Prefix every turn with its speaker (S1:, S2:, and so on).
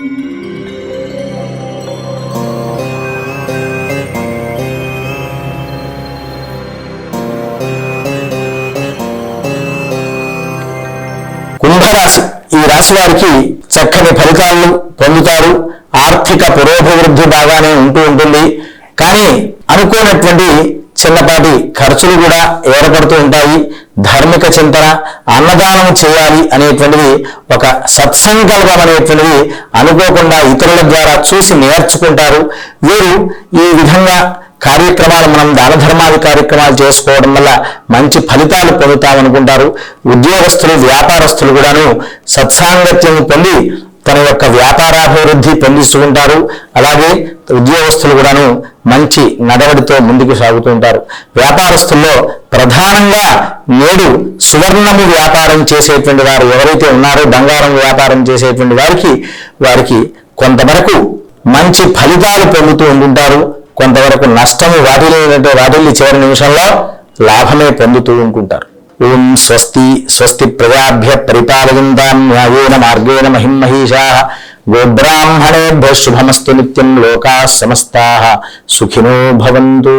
S1: కుంభరాశి, ఈ రాశి వారికి చక్కని ఫలితాలను పొందుతారు. ఆర్థిక పురోభివృద్ధి బాగానే ఉంటుంది. కానీ అనుకోనటువంటి చిన్నపాటి ఖర్చులు కూడా ఏర్పడుతూ ఉంటాయి. ధార్మిక చింతన, అన్నదానం చేయాలి అనేటువంటిది, ఒక సత్సంకల్పం అనేటువంటిది అనుకోకుండా ఇతరుల ద్వారా చూసి నేర్చుకుంటారు. వీరు ఈ విధంగా కార్యక్రమాలు, మనం దాన ధర్మాది కార్యక్రమాలు చేసుకోవడం వల్ల మంచి ఫలితాలు పొందుతామనుకుంటారు. ఉద్యోగస్తులు, వ్యాపారస్తులు కూడాను సత్సాంగత్యం పొంది తన యొక్క వ్యాపారాభివృద్ధి పొందిస్తుంటారు. అలాగే ఉద్యోగస్తులు కూడాను మంచి నడవడితో ముందుకు సాగుతూ ఉంటారు. వ్యాపారస్తుల్లో ప్రధానంగా నేడు సువర్ణము వ్యాపారం చేసేటువంటి వారు ఎవరైతే ఉన్నారో, బంగారం వ్యాపారం చేసేటువంటి వారికి కొంతవరకు మంచి ఫలితాలు పొందుతూ ఉంటుంటారు. కొంతవరకు నష్టము వాటిల్లి చివరి నిమిషంలో లాభమే పొందుతూ ఉంటుంటారు. ఓం స్వస్తి స్వస్తి ప్రజాభ్య పరిపాలయంతాం న్యాయేన మార్గేణ మహిమహీషాః గోబ్రాహ్మణేభ్యః శుభమస్తు నిత్యం లోకాః సమస్తాః సుఖినో భవంతు.